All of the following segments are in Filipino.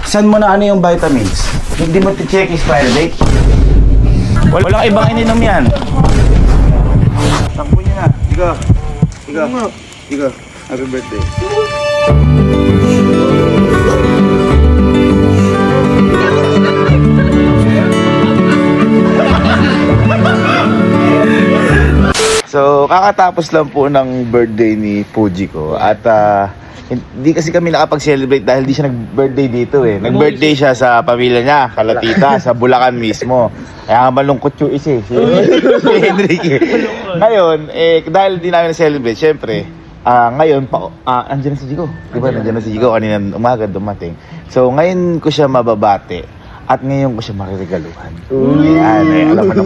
Saan mo na ano yung vitamins? Hindi mo check expiry date? Walang ibang ininom yan. Sampo niya na. Iga. Happy birthday. So, kakatapos lang po ng birthday ni Puji ko. At hindi kasi kami nakapag-celebrate dahil di siya nag-birthday dito eh. Nag-birthday siya sa pamilya niya, kalatita, sa Bulacan mismo. Kaya malungkot yung isa eh, si Enrique. Ngayon, dahil di namin na-celebrate, syempre, ngayon, andyan na si Jigo. Diba, andyan na si Jigo, kanina umaga dumating. So, ngayon ko siya mababate. At ngayon ko siya mariregaluhan. Ayan, alam mo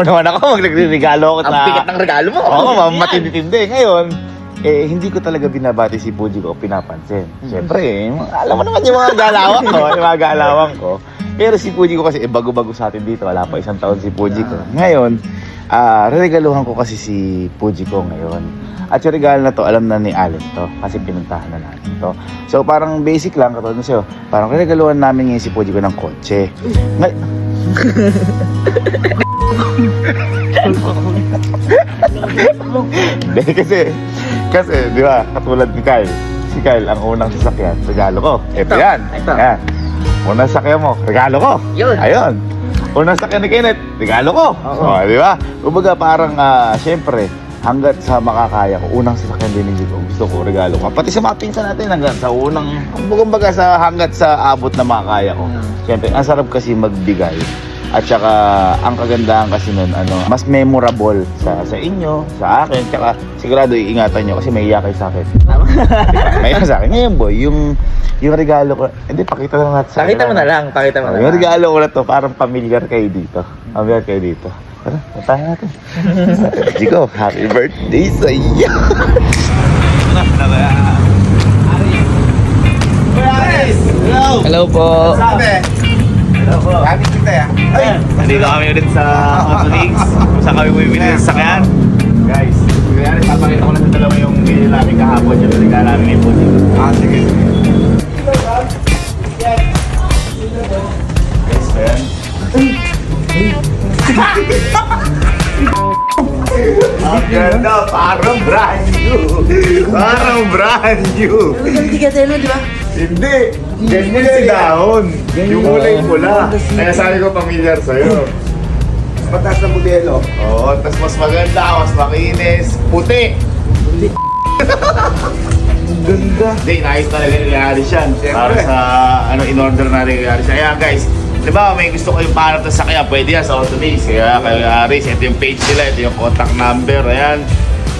naman ako. Magre-regalo ako Ang bigat ng regalo mo. Oo, matindi-tindi. Ngayon, hindi ko talaga binabati si Puji ko, pinapansin. Siyempre, alam mo naman yung mga galawang ko, Pero si Puji ko kasi, bago-bago sa atin dito, wala pa isang taon si Puji ko. Ngayon, regaluhan ko kasi si Puji ko ngayon. At yung regalo na to, alam na ni Allen to, kasi pinuntahan na natin to. So parang basic lang, katulad na sa'yo, parang regaluhan namin ngayon si Puji ko ng kotse. Kasi, di ba, katulad ni Kyle. Si Kyle, ang unang sasakyan, regalo ko. Ito yan. Yan. Unang sasakyan mo, regalo ko. Yun. Ayun. Unang sasakyan ni Kenneth, regalo ko. O, di ba? Kumbaga parang, syempre, hanggat sa makakaya ko, unang sasakyan din ni ko, gusto ko, regalo ko. Pati sa mga pinsan natin, hanggat sa unang, kumbaga hanggat sa abot na makakaya ko. Siyempre, ang sarap kasi magbigay. At saka, ang kagandahan kasi nun, mas memorable sa inyo, sa akin, tsaka sigurado iingatan nyo kasi may iyakay sa akin. May iyakay sa akin. Ngayon boy, yung regalo ko, hindi, pakita lang natin sa akin. Pakita mo na lang. Yung regalo ko na to, parang familiar kayo dito. Familiar kayo dito. Tara, puntahan natin. Jigo, happy birthday sa iyo! Hello po. Hello po. Gamit kita ya. Nandito kami ulit sa Autolinks. Kung saan kami bumibili ng sasakyan. Guys, papakita ko lang sa dalawa yung binili namin kahapon. Yung regalo namin ni Puji. Sige. Guys, ayan. Ang ganda, parang brand new. Hindi ka tayo, di ba? Hindi, ganyan si dahon. Yung kulay pula. Kaya sabi ko familiar sa'yo. Mataas na modelo. Oo, tas mas maganda, mas makinis, puti. Ganda. Hindi, nais talaga nangyari siya. Para sa in-order na nangyari siya. Kaya guys, diba may gusto ko yung panap na sakya, pwede yan sa Autolinks. Kaya Aris, ito yung page nila, ito yung contact number, ayan.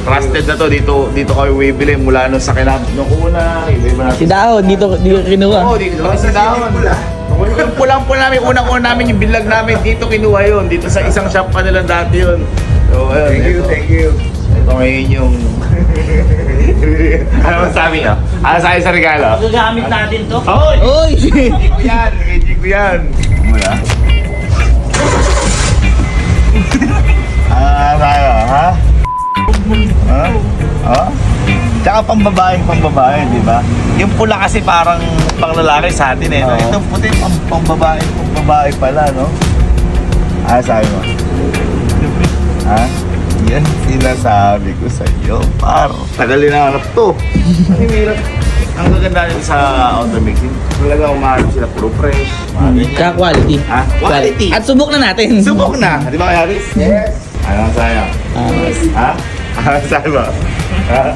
Trusted na to, dito kami bibili mula nung sakya nung una. Si Dahon, dito kinuha. Oo, dito si Dahon. Yung pulang-pula namin, unang-una namin yung bilag namin, dito kinuha yun. Dito sa isang shop pa nila dati yun. So, ayun, thank you. Ito ngayon yung... Ano masabi nyo? Ano sabi sa regalo? Gagamit natin to. Oy! Kay ko yan. Mula? Tayo, ha? Ha? Tsaka pambabae, di ba? Yung pula kasi parang panglalaki sa atin eh. Itong puti, pambabae pala, no? Sabi mo? Ha? Yan sinasabi ko sa iyo, par. Tagal din ang harap to. Kasi mahirap. Ang gaganda nito sa auto-mixing, talaga umaharap sila puro fresh. Tsaka quality. Ha? Quality. At subok na natin. Subok na. Di ba kaya, Aris? Yes. Ano sa'yo? Ha? Ano sa'yo ba? Ha?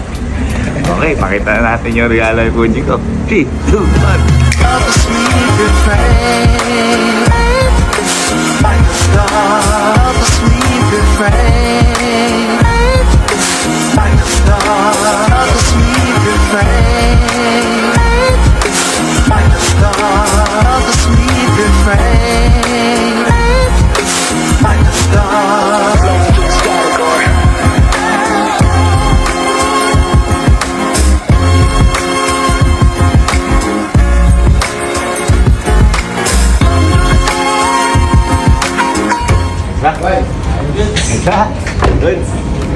Okay, pakita na natin yung regalo ng Puji ko. 3, 2, 1.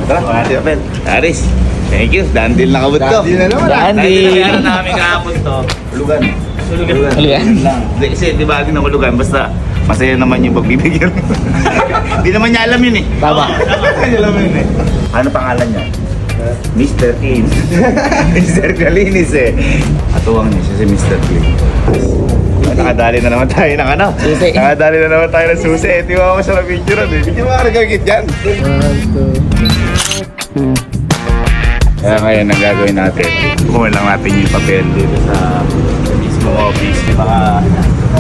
Tara, wala si Apel. Aris, thank you. Dandil na kabot to. Dandil. Dahil namin kahapon to. Hulugan. Hulugan. lang. Hindi, kasi di ba agin ng hulugan, basta masaya naman yung pagbibigyan. Hindi naman niya alam yun eh. Tama. Hindi niya alam yun eh. Ano pangalan niya? Mr. Clean. Mr. Cleanis eh. Atuwang niya siya si Mr. Clean. Nakadali na naman tayo ng ano? Susi. Nakadali na naman tayo ng susi. Eh, tiwa ko sa video ron eh. Video mo karagagit dyan. Kaya ngayon ang gagawin natin, kuha lang natin yung papel dito sa mismo office.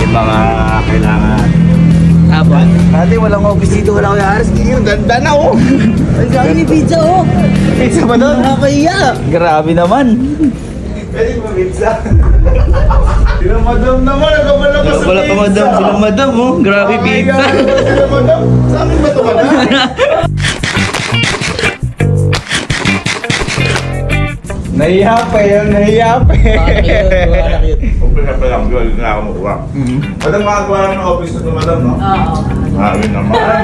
Yung mga kailangan. Tapos. Dati walang office dito, walang kuyaharas. Ang ganda na oh! Ang dami ni pizza oh! Pizza ba doon? Nakakaya! Grabe naman! Pwede mo pizza? Sila madam naman, nagkamalabas sa Wala pa pizza. madam, sila madam oh! Grabe Oh my pizza! God, sila madam? Sa amin ba ito madam? Nahiya pa yan, nahiya pa Open na pa lang, hindi na ako makuha. Madam, makagawa namin ng office na ito, madam, no? Oo. Grabe naman.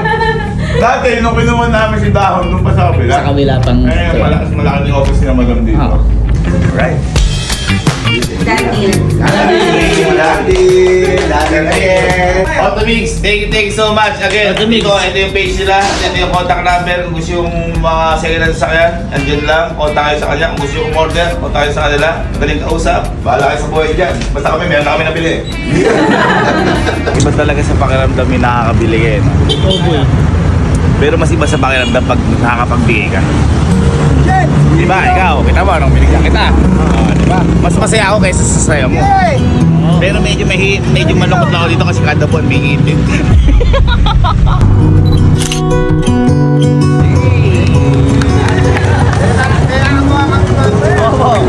Dati, nung kinuha namin si Dahon, doon pa sa kabila. Sa kabila pang... Eh, malaki yung office niya, madam, dito. Oo. Right. Dahil. Automix, thank you so much. Again, Automix. ito yung page nila, ito yung contact number. Kung gusto yung mga second-hand sasakyan, andyan lang, contact kayo sa kanya. Kung gusto yung order, contact kayo sa kanila. Madaling kausap, bahala kayo sa buhay dyan. Basta kami, meron na kami nabili. Iba talaga sa pakiramdam yung nakakabili kayo, no? Oh boy! Pero mas iba sa pakiramdam pag nakakapagbigay ka. Diba, ikaw, kita mo, anong binigyan kita? Diba? Mas masaya ako kaysa sa saya mo. Pero medyo malungkot lang ako dito kasi kada buwan may hitin.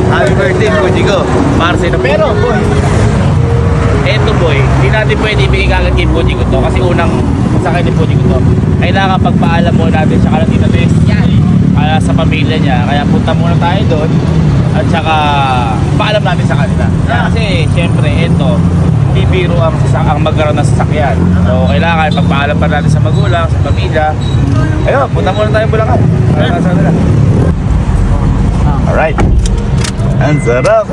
Happy birthday, Puji ko. Para sa'yo. Pero, boy, eto boy, hindi natin pwede ibigay kagad kay Puji ko to kasi unang sa akin ni Puji ko to. Kailangan pagpaalam mo natin siya kala Tita Tess. Sa pamilya niya, kaya punta muna tayo doon at saka paalam natin sa kanila. Kasi syempre ito, hindi biro ang magkaroon ng sasakyan. So kailangan pagpaalam pa natin sa magulang, sa pamilya. Ayun, punta muna tayo Bulacan. Para sa kanila. Alright. Ang sarap.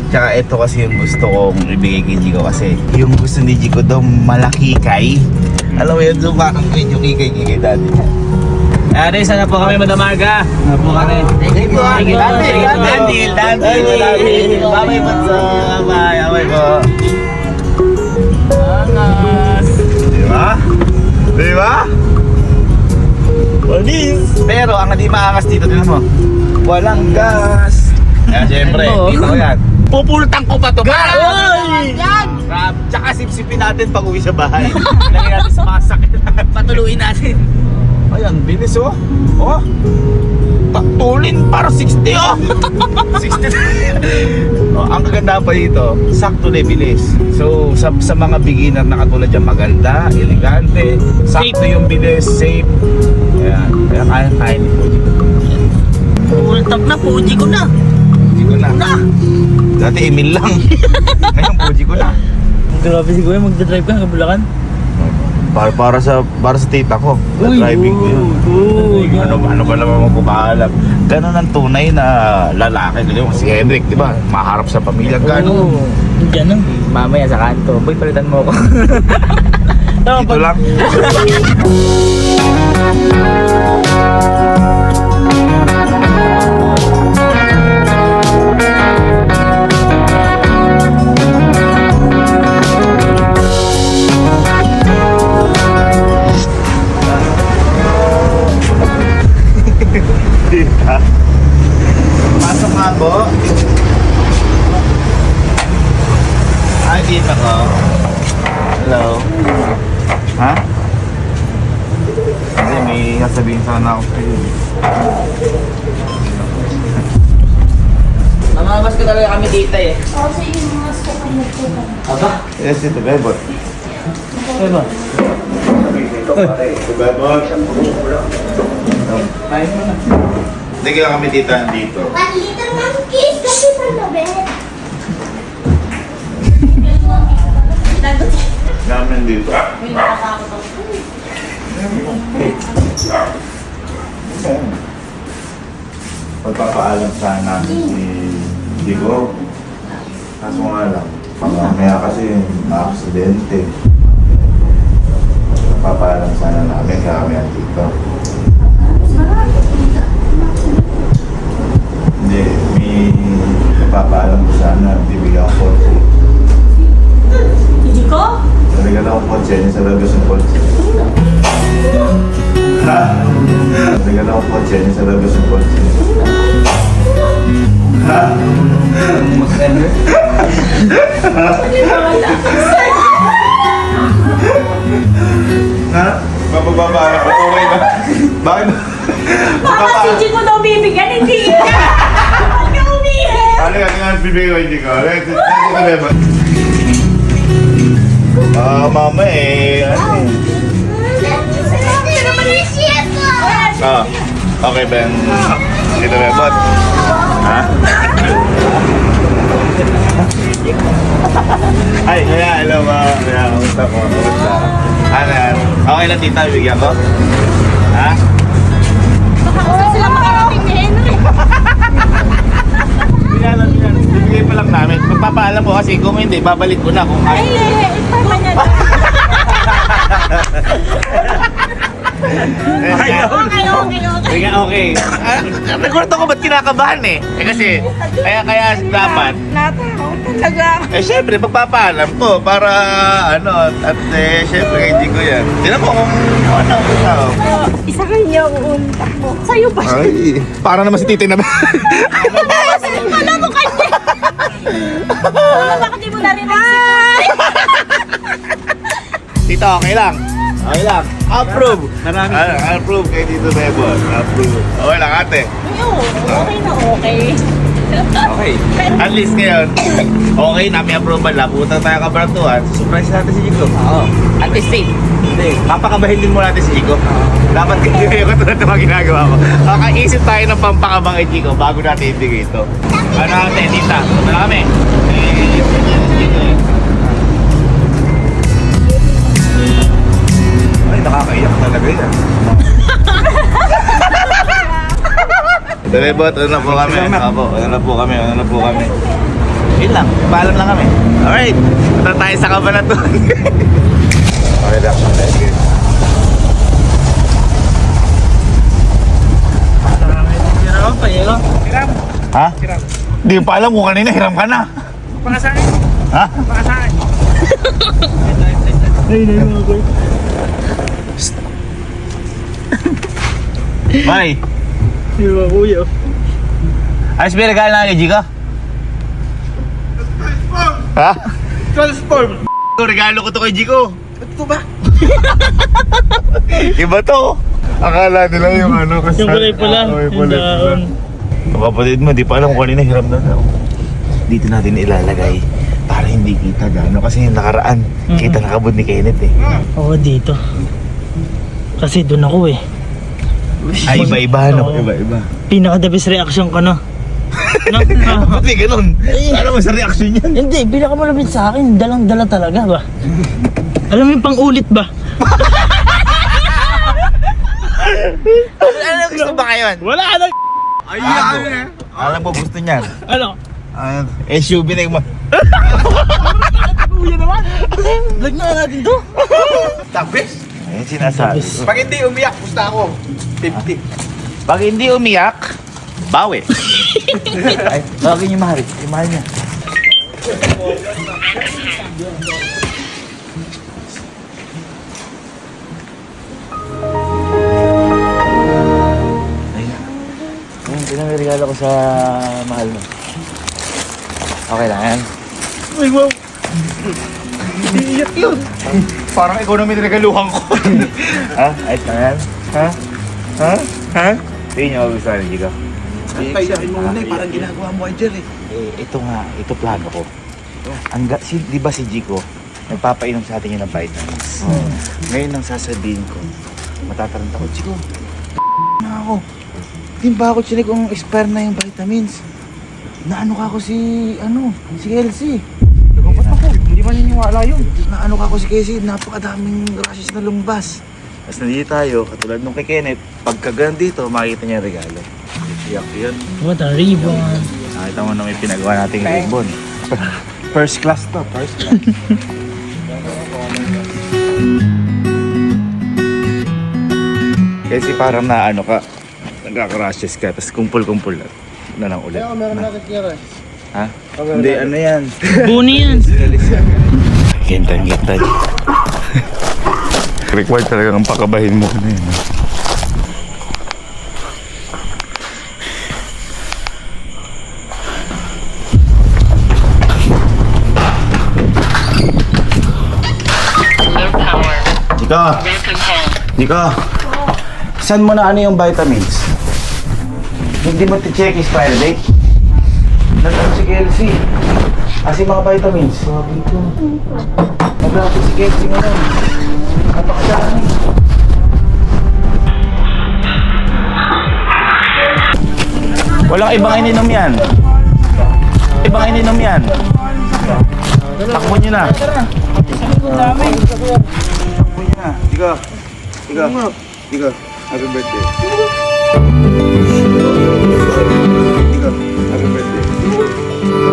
Tsaka ito kasi yung gusto kong ibigay kay Jico kasi yung gusto ni Jico daw malaki kay. Alam mo yun, so parang medyo kikay dati. Ari, sana po kami madamaga. Sana po kami. Thank you, Thank you. Dandil. Bye-bye, Matso. Bye-bye po. Angas! Diba? Diba? Walis! Pero ang hindi maangas dito, tingnan mo. Walang gas. Kaya syempre, Ano? dito ko yan. Pupultang ko pa to. Oy! Grab. Tsaka sipsipin natin pag uwi sa bahay. Ilagay natin sa mga sakit. Patuluin natin. Ayan, bilis oh. Oh. Tulin para 60 oh. 60. Oh, ang kaganda pa dito, sakto na bilis. So sa mga beginner na katulad dyan, maganda, elegante, sakto yung bilis, safe. Ayan, kaya kaya ni Puji. Full tank na, Puji ko na. Puji ko na. Dati Emil lang. Ngayon Puji ko na. Grabe si Kuya, magdadrive ka hanggang Bulacan. Para sa tita ko, driving ko yun. Ano ba naman magpapaalam? Ganon ang tunay na lalaki. Si Henrik, di ba? Maharap sa pamilya. Ganon. Diyan lang. Mamaya sa kanto. Boy, palitan mo ako. Dito lang. Tita. Pasok nga po. Ay, tita ko. Hello. Ha? Kasi may sasabihin sana ako sa'yo. Mamamas ko talaga kami dito eh. Kasi yung mga sakay na po. Aba? Yes, ito, Bebot. Ano ba? Ito, Bebot. Kain mo na. Hindi kaya kami tita dito. 1 liter ng kiss kasi panlabit. Namin dito. Magpapaalam sana si Hindi ko. Kaso nga lang, mamaya kasi na-aksidente. Papaalam sana namin kaya kami dito. Hindi, may papaalam ko sana, bibigyan ko kotse. Hindi ko? Narigal akong kotse niya sa labas ng kotse. Ha? Narigal akong kotse niya sa labas ng kotse. Ha? Mag-sender? Ha? Mapababa na. Okay na. Bakit? Baka si Chico daw bibigyan, hindi ka! Huwag ka umihin! Ano ka nga bibigay ko, hindi ko. Ano ka ba? Mama eh. Ano eh? Okay, Ben. Dito, Bebot. Ha? Ay, kaya, hello ba? Kaya, kamusta po? Kamusta? Ano yan? Okay lang, tita, bigyan ko? Ha? Baka kung sila makarating ni Henry. Bibigay pa lang namin. Magpapaalam ko kasi kung hindi, babalik ko na kung Ay, iparma niya na. Okay. Okay. Nagurto ko ba't kinakabahan eh? Kasi, kaya dapat. Natawa talaga. Syempre, magpapaalam ko para, at syempre, hindi ko yan. Tinan mo kung ano. Isa kanya uuntak mo. Sa'yo ba siya? Ay, para naman si Titi na ba? Wala mo kanya. Wala, bakit di mo narinig si Tito, okay lang. Okay lang. Approve. Marami. Approve kay Tito Bebon. Approve. Okay lang, ate. Okay na okay. Okay. At least ngayon, okay na, may approval na. Pupunta tayo kabaratuhan. Surprise natin si Chico. Oo. At least safe. Hindi. Papakabahin din mo natin si Chico. Dapat kayo katulad ng mga ginagawa ko. Kakaisip tayo ng pampakabang kay Chico bago natin ibigay ito. Ano natin, tita? Punta na kami. Ay, nakakaiyak talaga yan. Bebot, ano na po kami? Opo, ano na po kami? Yun lang, paalam lang kami. Alright, punta tayo sa Cabanatuan. Okay lang, sige. Hiram pa yelo. Hiram. Ha? Di pa alam kung kanina, hiram ka na. Pangasahin. Ha? Pangasahin. Ay, mo ako. Bye. Yung kuya. Ayos ba regalo na kay Chico? Ha? Transform. Regalo ko to kay Chico. Ito ba? Iba to. Akala nila yung kasi. Yung kulay pula. Yung daon. Kapatid mo, di pa alam kung kanina hiram na daw. Dito natin ilalagay para hindi kita gano'n. Kasi yung nakaraan, kita nakabod ni Kenneth eh. Oo, dito. Kasi doon ako eh. Ay, iba-iba no? Oo. Iba-iba. Pinaka the best reaction ko no. Ba't di ganun? Ano mo sa reaction yan? Hindi, pinaka malapit sa akin, dalang-dala talaga ba? Alam mo yung pang-ulit ba? Ano gusto ba ngayon? Wala na. Alam mo gusto niyan. Ano? SUV na yung Kuya naman. Vlog na natin to. Tapos? Ayun sinasabi. Pag hindi umiyak, pusta ako. 50. Pag hindi umiyak, bawi. Ay, tawagin niyo mahal. Yung mahal niya. Ayun, pinang-regalo ko sa mahal mo. Okay lang yan. Ay, wow. Iiyak yun. Parang ikaw na may regaluhan ko. Ha? Ayos na yan? Ha? Ha? Ha? Hindi niyo magustuhan ni Chico. Paisakin mo muna eh, parang ginagawa mo kay Jer eh. Ito nga, ito plano ko. Di ba si Chico, nagpapainom sa atin yun ng vitamins. Ngayon ang sasabihin ko, matataranta ko, Chico, na ako. Di ba ako chinig kung expire na yung vitamins? Naano ka ako si Elsie. Nagumpat ako, hindi man niniwala yun. Naano ka ako si Casey, napakadaming rashes na lumbas. Tapos nandito tayo, katulad nung kay Kenneth, pagka ganun dito, makikita niya yung regalo. Iyak yun. What a ribbon. Nakita mo na may pinagawa nating ribbon. First class to, first class. Kasi parang na ano ka, nagkakrashes ka, tapos kumpul-kumpul na lang ulit. Ha? Hindi, ano yan? Buni yan. Gintan-gintan. Required talaga ang pakabahin mo na yun. Nico, saan mo na ano yung vitamins? Hindi mo ti-check expiry date? Nandun si Kelsey. Kasi mga vitamins. Sabi ko. Naglato si Kelsey ngayon. Napakadami. Walang ibang ininom yan. Ibang ininom yan. Takbo nyo na. Takbo nyo na. Digo, happy birthday. Digo, happy birthday. Digo, happy birthday.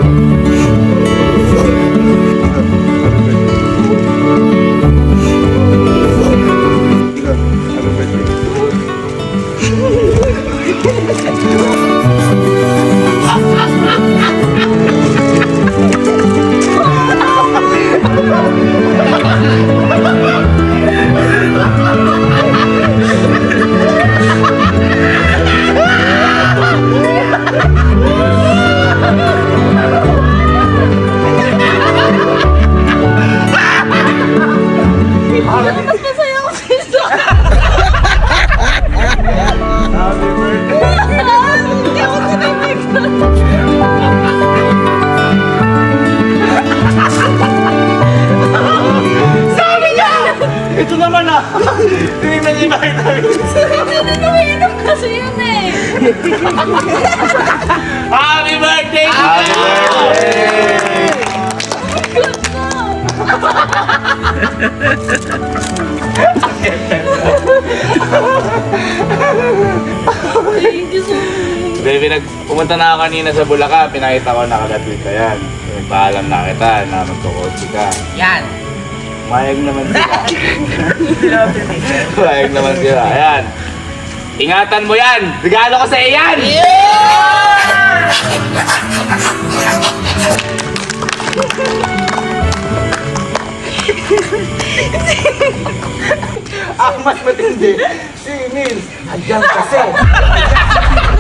Mas masaya ako sa isa. Hindi ako sinimik. Sabi niya! Ito naman ah! Tinignan niya yung vitamins. Hindi naman kasi yun eh. Happy birthday! Happy birthday! Thank you so much. Baby, pumunta na ako kanina sa Bulacan, pinakita ko nakagatwit ka yan. Paalam na kita na magkukotsi ka. Yan. Mayag naman sila. Mayag naman sila. Ayan. Ingatan mo yan! Regalo ko sa iyan! Ang mas matindi, si Nils, ayan kasi.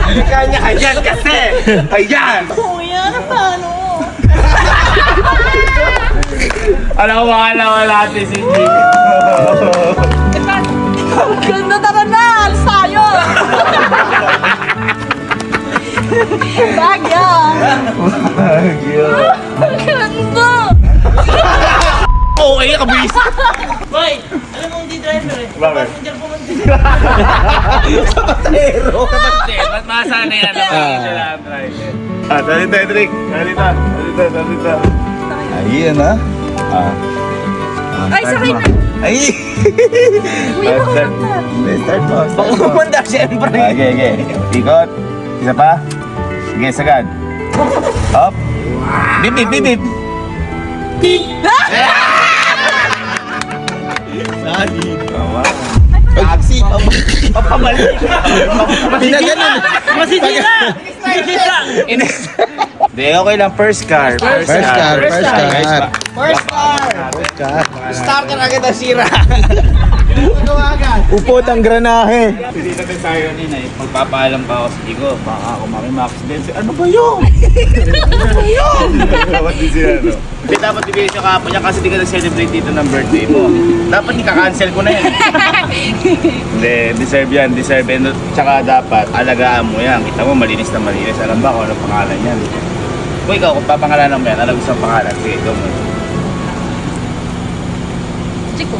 Hindi kanya, ayan kasi. Ayan! Kuya, ano paano? Alam ko makalawa natin si Nils. Ganda, tara na! Alis tayo! Bagya! Ganda! Oo, eh, kabis! Boy, alam mo hindi driver eh. Bakit? Passenger po man Kapatero! Ba't masana yan? Dali tayo, Trick. Dali ta. Ayan na. Ay, sakay na! Ay! Kuya, Start mo. Baka kumanda, siyempre. Okay. Ikot. Isa pa. Sige, sagad. Up. Bip. Sali. Taxi. Papabalik. Masisira! Hindi, okay lang. First car. Start ka na kita sira. Upot ang granahe. Hindi natin tayo kanina eh. Magpapaalam pa ako sa Digo. Baka ako maki-accident. Ano ba yun? Dapat din sila, no? Hindi dapat ibigay siya kahapon niya kasi di ka nag-celebrate dito ng birthday mo. Dapat ika-cancel ko na yan. Hindi, deserve yan. Deserve yan. Tsaka dapat alagaan mo yan. Kita mo, malinis na malinis. Alam ba kung ano pangalan yan? Kung ikaw, kung papangalanan mo yan, alam mo isang pangalan. Sige, ikaw mo. Chico.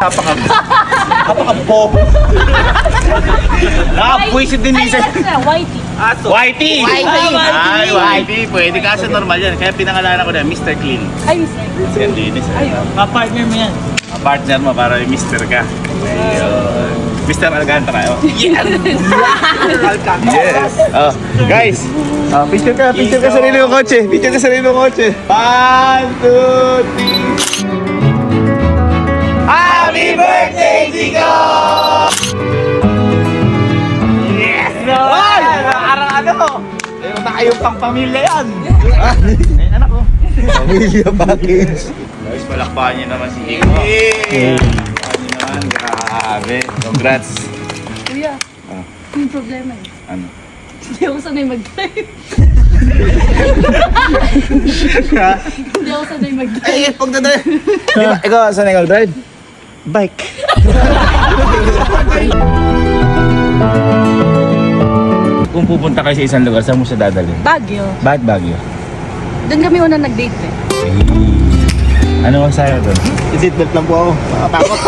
Napaka-pop. Nakapwisit din Ay, isa. Whitey. Whitey! Whitey! Whitey! Pwede kasi normal yan. Kaya pinangalanan ko na Mr. Clean. Ay, Mr. Yan, linis. Kapartner mo yan. Partner mo para may Mr. ka. Ayun. Mr. Alcantara. Yes! Yes! Oh, guys, picture ka sa sarili ng kotse. Picture ka sa sarili ng kotse. 1, 2, 3. Happy birthday, Zico! Yes! Ay! Parang ano? Meron na kayong pang pamilya yan. Ay, anak ko. Pamilya package. Guys, palakpakan niyo naman si Zico. Palakpakan niyo naman. Grabe. Congrats. Kuya, may problema eh. Ano? Hindi ako sanay mag-drive. Hindi ako sanay mag-drive. Ay, pagdadrive. Ikaw, saan ikaw drive? Bike. Kung pupunta kayo sa isang lugar, saan mo siya dadalhin? Baguio. Bakit Baguio? Doon kami una nag-date eh. Ano ang sayo doon? Seatbelt lang po ako. Nakatakot.